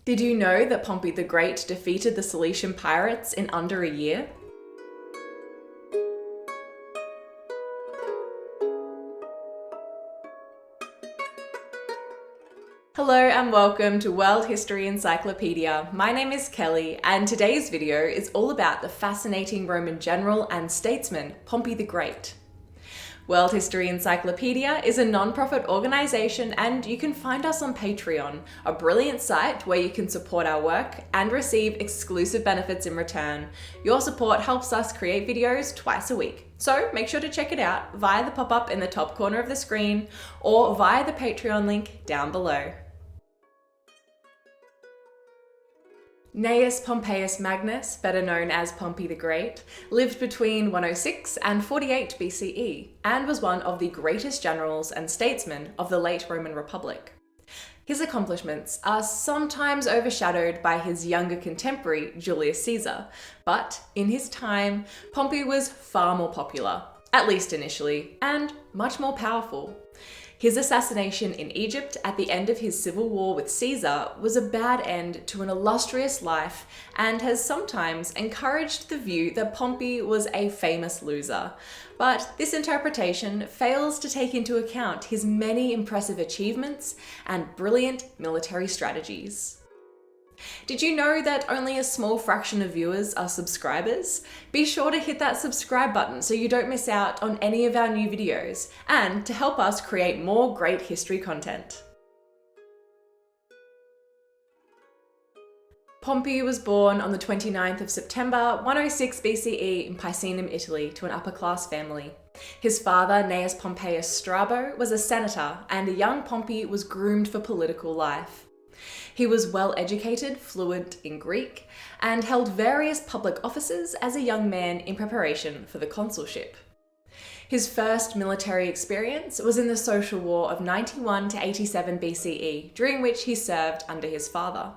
Did you know that Pompey the Great defeated the Cilician pirates in under a year? Hello and welcome to World History Encyclopedia. My name is Kelly and today's video is all about the fascinating Roman general and statesman Pompey the Great. World History Encyclopedia is a non-profit organisation and you can find us on Patreon, a brilliant site where you can support our work and receive exclusive benefits in return. Your support helps us create videos twice a week, so make sure to check it out via the pop-up in the top corner of the screen or via the Patreon link down below. Gnaeus Pompeius Magnus, better known as Pompey the Great, lived between 106 and 48 BCE and was one of the greatest generals and statesmen of the late Roman Republic. His accomplishments are sometimes overshadowed by his younger contemporary Julius Caesar, but in his time, Pompey was far more popular, at least initially, and much more powerful. His assassination in Egypt at the end of his civil war with Caesar was a bad end to an illustrious life and has sometimes encouraged the view that Pompey was a famous loser. But this interpretation fails to take into account his many impressive achievements and brilliant military strategies. Did you know that only a small fraction of viewers are subscribers? Be sure to hit that subscribe button so you don't miss out on any of our new videos and to help us create more great history content. Pompey was born on the 29th of September 106 BCE in Picenum, Italy, to an upper-class family. His father, Gnaeus Pompeius Strabo, was a senator, and a young Pompey was groomed for political life. He was well educated, fluent in Greek, and held various public offices as a young man in preparation for the consulship. His first military experience was in the Social War of 91 to 87 BCE, during which he served under his father.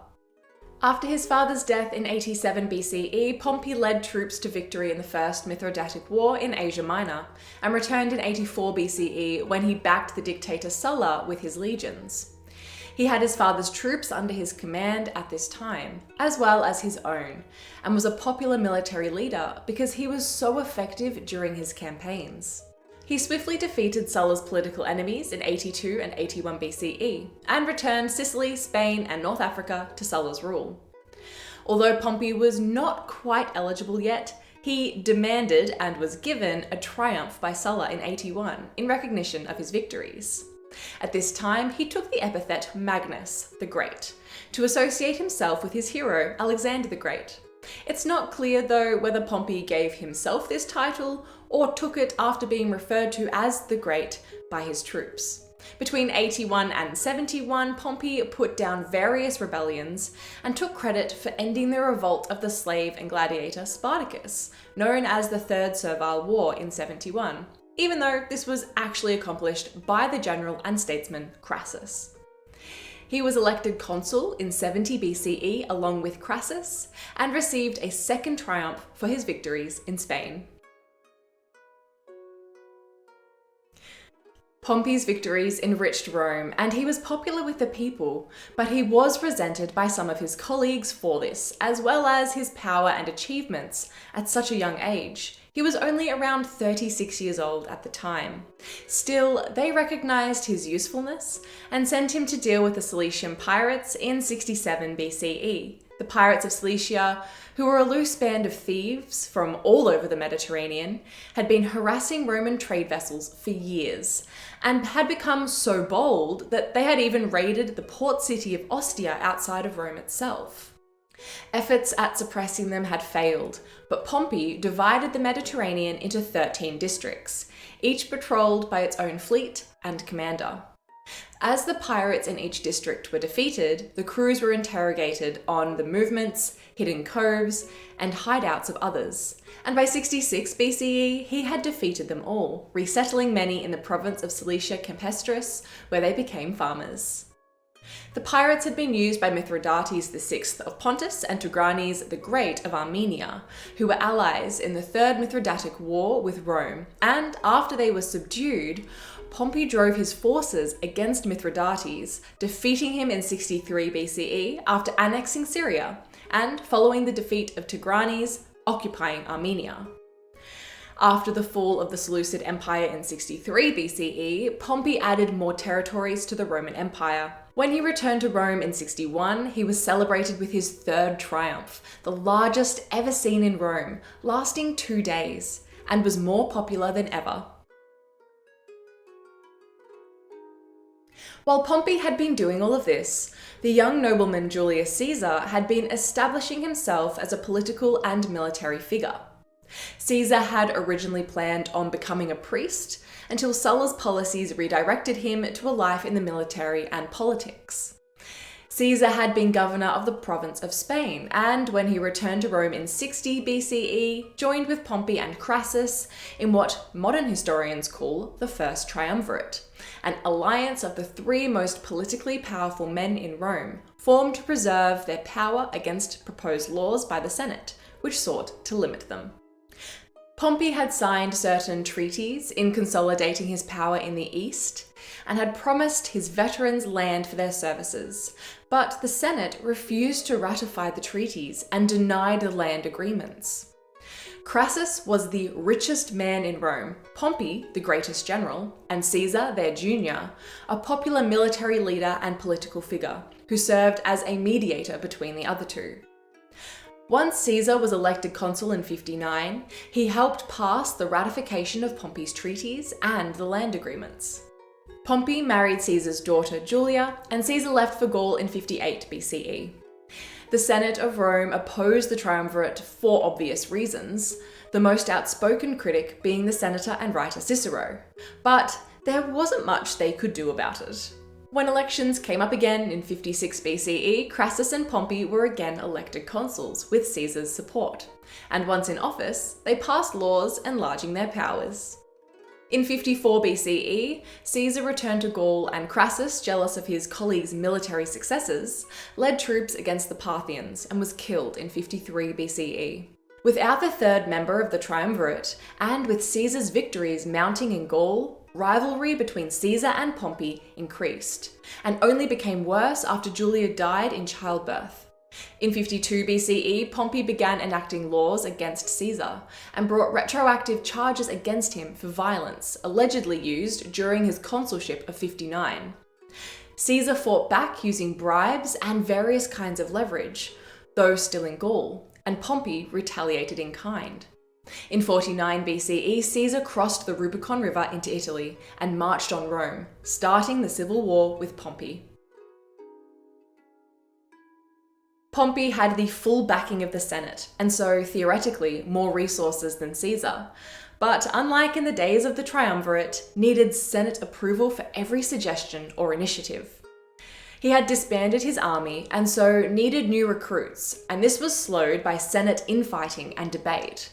After his father's death in 87 BCE, Pompey led troops to victory in the First Mithridatic War in Asia Minor, and returned in 84 BCE when he backed the dictator Sulla with his legions. He had his father's troops under his command at this time, as well as his own, and was a popular military leader because he was so effective during his campaigns. He swiftly defeated Sulla's political enemies in 82 and 81 BCE, and returned Sicily, Spain, and North Africa to Sulla's rule. Although Pompey was not quite eligible yet, he demanded and was given a triumph by Sulla in 81 in recognition of his victories. At this time, he took the epithet Magnus, the Great, to associate himself with his hero, Alexander the Great. It's not clear, though, whether Pompey gave himself this title or took it after being referred to as the Great by his troops. Between 81 and 71, Pompey put down various rebellions and took credit for ending the revolt of the slave and gladiator Spartacus, known as the Third Servile War in 71. Even though this was actually accomplished by the general and statesman Crassus. He was elected consul in 70 BCE along with Crassus, and received a second triumph for his victories in Spain. Pompey's victories enriched Rome, and he was popular with the people, but he was resented by some of his colleagues for this, as well as his power and achievements at such a young age. He was only around 36 years old at the time. Still, they recognized his usefulness and sent him to deal with the Cilician pirates in 67 BCE. The pirates of Cilicia, who were a loose band of thieves from all over the Mediterranean, had been harassing Roman trade vessels for years, and had become so bold that they had even raided the port city of Ostia outside of Rome itself. Efforts at suppressing them had failed, but Pompey divided the Mediterranean into 13 districts, each patrolled by its own fleet and commander. As the pirates in each district were defeated, the crews were interrogated on the movements, hidden coves, and hideouts of others, and by 66 BCE he had defeated them all, resettling many in the province of Cilicia Campestris, where they became farmers. The pirates had been used by Mithridates VI of Pontus and Tigranes the Great of Armenia, who were allies in the Third Mithridatic War with Rome, and after they were subdued, Pompey drove his forces against Mithridates, defeating him in 63 BCE after annexing Syria, and following the defeat of Tigranes, occupying Armenia. After the fall of the Seleucid Empire in 63 BCE, Pompey added more territories to the Roman Empire. When he returned to Rome in 61, he was celebrated with his third triumph, the largest ever seen in Rome, lasting 2 days, and was more popular than ever. While Pompey had been doing all of this, the young nobleman Julius Caesar had been establishing himself as a political and military figure. Caesar had originally planned on becoming a priest until Sulla's policies redirected him to a life in the military and politics. Caesar had been governor of the province of Spain, and when he returned to Rome in 60 BCE, joined with Pompey and Crassus in what modern historians call the First Triumvirate, an alliance of the 3 most politically powerful men in Rome, formed to preserve their power against proposed laws by the Senate, which sought to limit them. Pompey had signed certain treaties in consolidating his power in the East and had promised his veterans land for their services, but the Senate refused to ratify the treaties and denied the land agreements. Crassus was the richest man in Rome, Pompey the greatest general, and Caesar, their junior, a popular military leader and political figure who served as a mediator between the other two. Once Caesar was elected consul in 59, he helped pass the ratification of Pompey's treaties and the land agreements. Pompey married Caesar's daughter Julia, and Caesar left for Gaul in 58 BCE. The Senate of Rome opposed the triumvirate for obvious reasons, the most outspoken critic being the senator and writer Cicero, but there wasn't much they could do about it. When elections came up again in 56 BCE, Crassus and Pompey were again elected consuls with Caesar's support, and once in office, they passed laws enlarging their powers. In 54 BCE, Caesar returned to Gaul, and Crassus, jealous of his colleagues' military successes, led troops against the Parthians and was killed in 53 BCE. Without the third member of the triumvirate, and with Caesar's victories mounting in Gaul, rivalry between Caesar and Pompey increased, and only became worse after Julia died in childbirth. In 52 BCE, Pompey began enacting laws against Caesar and brought retroactive charges against him for violence allegedly used during his consulship of 59. Caesar fought back using bribes and various kinds of leverage, though still in Gaul, and Pompey retaliated in kind. In 49 BCE, Caesar crossed the Rubicon River into Italy and marched on Rome, starting the civil war with Pompey. Pompey had the full backing of the Senate, and so, theoretically, more resources than Caesar, but unlike in the days of the triumvirate, needed Senate approval for every suggestion or initiative. He had disbanded his army and so needed new recruits, and this was slowed by Senate infighting and debate.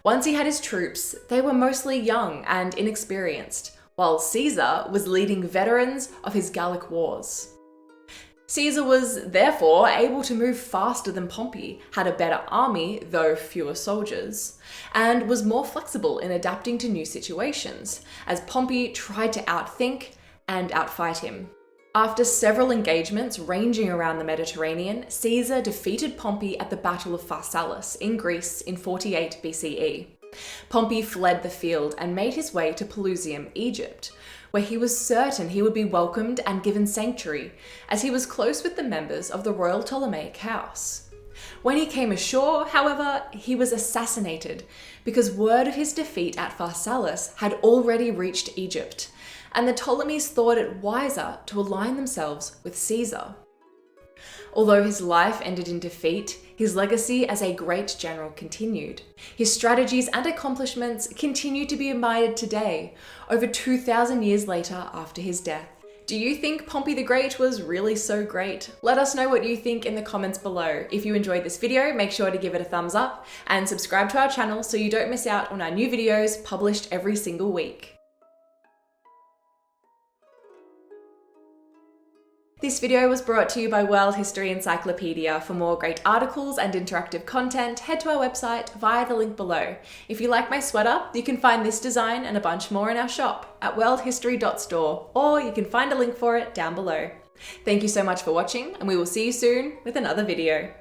Once he had his troops, they were mostly young and inexperienced, while Caesar was leading veterans of his Gallic wars. Caesar was therefore able to move faster than Pompey, had a better army, though fewer soldiers, and was more flexible in adapting to new situations, as Pompey tried to outthink and outfight him. After several engagements ranging around the Mediterranean, Caesar defeated Pompey at the Battle of Pharsalus in Greece in 48 BCE. Pompey fled the field and made his way to Pelusium, Egypt, where he was certain he would be welcomed and given sanctuary, as he was close with the members of the royal Ptolemaic house. When he came ashore, however, he was assassinated because word of his defeat at Pharsalus had already reached Egypt, and the Ptolemies thought it wiser to align themselves with Caesar. Although his life ended in defeat, his legacy as a great general continued. His strategies and accomplishments continue to be admired today, over 2,000 years later after his death. Do you think Pompey the Great was really so great? Let us know what you think in the comments below. If you enjoyed this video, make sure to give it a thumbs up and subscribe to our channel so you don't miss out on our new videos published every single week. This video was brought to you by World History Encyclopedia. For more great articles and interactive content, head to our website via the link below. If you like my sweater, you can find this design and a bunch more in our shop at worldhistory.store, or you can find a link for it down below. Thank you so much for watching, and we will see you soon with another video.